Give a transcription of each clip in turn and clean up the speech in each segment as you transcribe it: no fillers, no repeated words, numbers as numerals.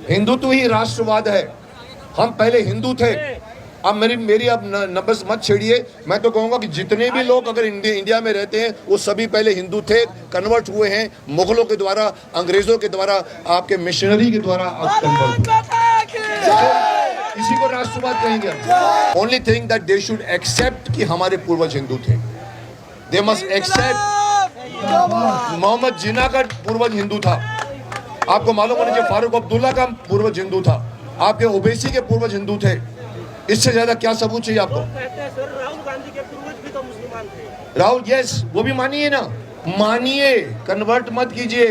हिंदुत्व ही राष्ट्रवाद है। हम पहले हिंदू थे, अब मेरी अब नब्बस मत छेड़िए। मैं तो कहूँगा कि जितने भी लोग अगर इंडिया में रहते हैं वो सभी पहले हिंदू थे, कन्वर्ट हुए हैं मुगलों के द्वारा, अंग्रेजों के द्वारा, आपके मिशनरी के द्वारा कन्वर्ट हुए। इसी को राष्ट्रवाद कहेंगे। Only thing that they should accept कि हमारे पूर्वज हिंदू थे। They must accept Mohammed Jinnah का पूर्वज हिंदू था। आपको मालूम होना चाहिए फारूक अब्दुल्ला का पूर्वज हिंदू था। आपके ओवैसी के पूर्वज हिंदू थे। इससे ज्यादा क्या सबूत चाहिए आपको? राहुल गांधी के पूर्वज भी तो मुसलमान थे। राहुल, यस, वो भी मानिए ना, मानिए, कन्वर्ट मत कीजिए।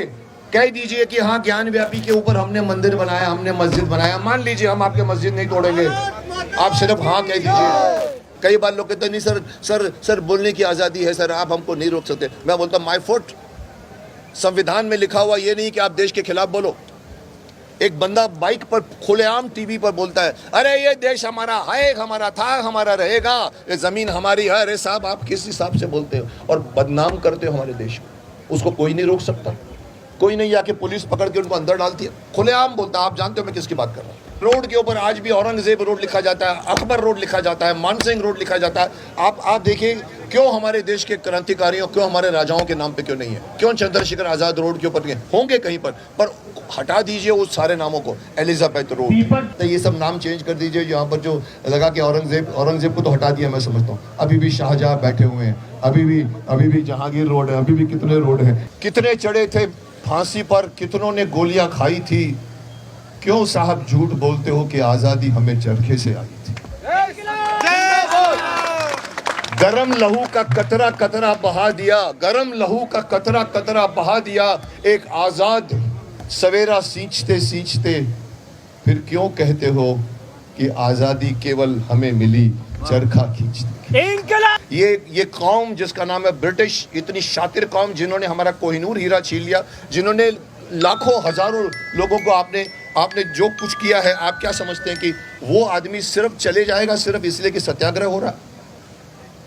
कह दीजिए कि हाँ, ज्ञान व्यापी के ऊपर हमने मंदिर बनाया, हमने मस्जिद बनाया। मान लीजिए हम आपके मस्जिद नहीं तोड़ेंगे, आप सिर्फ हाँ कह दीजिए। कई बार लोग कहते नहीं सर सर सर बोलने की आज़ादी है सर, आप हमको नहीं रोक सकते। मैं बोलता माय फुट, संविधान में लिखा हुआ ये नहीं कि आप देश के खिलाफ बोलो। एक बंदा बाइक पर खुलेआम टीवी पर बोलता है, अरे ये देश हमारा है, हमारा था, हमारा रहेगा, ये जमीन हमारी है। अरे साहब, आप किस हिसाब से बोलते हो और बदनाम करते हो हमारे देश को? उसको कोई नहीं रोक सकता। कोई नहीं आके पुलिस पकड़ के उनको अंदर डालती है। खुलेआम बोलता है। आप जानते हो मैं किसकी बात कर रहा हूँ। रोड के ऊपर आज भी औरंगजेब रोड लिखा जाता है, अकबर रोड लिखा जाता है, मानसिंह रोड लिखा जाता है। आप देखिए क्यों हमारे देश के क्रांतिकारियों, क्यों हमारे राजाओं के नाम पे क्यों नहीं है? क्यों चंद्रशेखर आजाद रोड के ऊपर होंगे कहीं पर हटा दीजिए उस सारे नामों को। एलिजाबेथ रोड, तो ये सब नाम चेंज कर दीजिए। यहाँ पर जो लगा के औरंगजेब को तो हटा दिया, मैं समझता हूँ। अभी भी शाहजहां बैठे हुए हैं, अभी भी जहांगीर रोड है, अभी भी कितने रोड हैं। कितने चढ़े थे फांसी पर, कितनों ने गोलियां खाई थी। क्यों साहब झूठ बोलते हो कि आजादी हमें चरखे से आई थी? गरम लहू का कतरा कतरा बहा दिया, गरम लहू का कतरा कतरा बहा दिया। एक आजाद सवेरा सींचते सींचते फिर क्यों कहते हो कि आजादी केवल हमें मिली चरखा खींचते? ये कौम जिसका नाम है ब्रिटिश, इतनी शातिर कौम, जिन्होंने हमारा कोहिनूर हीरा छीन लिया, जिन्होंने लाखों हजारों लोगों को आपने जो कुछ किया है, आप क्या समझते हैं कि वो आदमी सिर्फ चले जाएगा सिर्फ इसलिए कि सत्याग्रह हो रहा?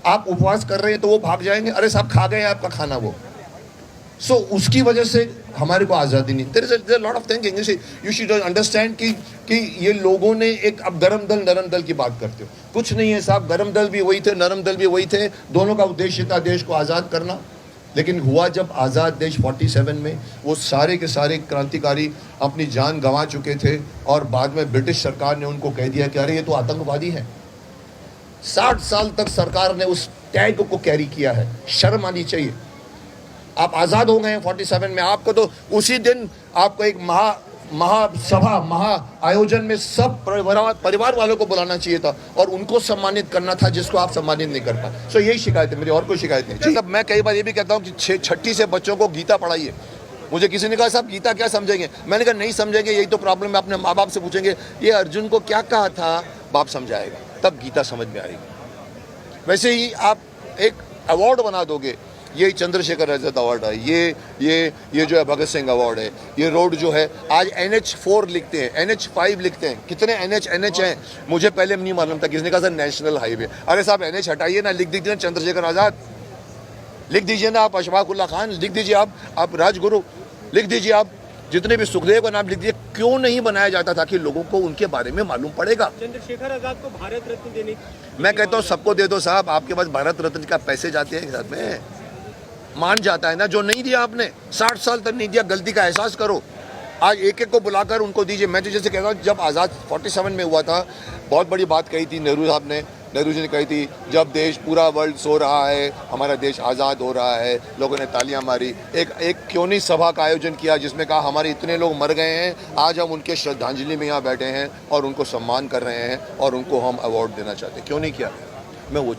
आप उपवास कर रहे हैं तो वो भाग जाएंगे? अरे साहब, खा गए आपका खाना वो। सो उसकी वजह से हमारे को आज़ादी नहीं। There is a lot of thing English you should understand कि ये लोगों ने एक, अब गरम दल नरम दल की बात करते हो, कुछ नहीं है साहब। गरम दल भी वही थे, नरम दल भी वही थे, दोनों का उद्देश्य था देश को आज़ाद करना। लेकिन हुआ जब आज़ाद देश 47 में, वो सारे के सारे क्रांतिकारी अपनी जान गंवा चुके थे और बाद में ब्रिटिश सरकार ने उनको कह दिया कि अरे ये तो आतंकवादी है। 60 साल तक सरकार ने उस टैग को कैरी किया है। शर्म आनी चाहिए। आप आज़ाद हो गए हैं 47 में, आपको तो उसी दिन आपको एक महासभा, महा आयोजन में सब परिवार वालों को बुलाना चाहिए था और उनको सम्मानित करना था, जिसको आप सम्मानित नहीं कर पाए। सो यही शिकायत है मेरी, और कोई शिकायत नहीं। मतलब मैं कई बार ये भी कहता हूँ कि छठी से बच्चों को गीता पढ़ाइए। मुझे किसी ने कहा साहब गीता क्या समझेंगे? मैंने कहा नहीं समझेंगे, यही तो प्रॉब्लम है। अपने माँ बाप से पूछेंगे ये अर्जुन को क्या कहा था, बाप समझाएगा, तब गीता समझ में आएगी। वैसे ही आप एक अवार्ड बना दोगे, ये चंद्रशेखर आजाद अवार्ड है, ये जो है भगत सिंह अवार्ड है, ये रोड जो है आज NH4 लिखते हैं, NH5 लिखते हैं। कितने NH हैं मुझे पहले नहीं मालूम था। किसने कहा सर नेशनल हाईवे? अरे साहब NH हटाइए ना, लिख दीजिए ना चंद्रशेखर आजाद, लिख दीजिए ना आप अशफाक उल्ला खान, लिख दीजिए आप राजगुरु, लिख दीजिए आप जितने भी सुखदेव का नाम लिख दीजिए। क्यों नहीं बनाया जाता ताकि लोगों को उनके बारे में मालूम पड़ेगा? चंद्रशेखर आजाद को भारत रत्न देने, मैं कहता हूँ सबको दे दो साहब। आपके पास भारत रत्न का पैसे जाते हैं साथ में, मान जाता है ना। जो नहीं दिया आपने, 60 साल तक नहीं दिया, गलती का एहसास करो। आज एक एक को बुलाकर उनको दीजिए। मैं तो जैसे कहता हूँ, जब आज़ाद 47 में हुआ था, बहुत बड़ी बात कही थी नेहरू जी ने कही थी, जब देश पूरा वर्ल्ड सो रहा है, हमारा देश आज़ाद हो रहा है, लोगों ने तालियां मारी। एक क्यों नहीं सभा का आयोजन किया जिसमें कहा हमारे इतने लोग मर गए हैं, आज हम उनके श्रद्धांजलि में यहाँ बैठे हैं और उनको सम्मान कर रहे हैं और उनको हम अवार्ड देना चाहते हैं। क्यों नहीं किया? मैं वो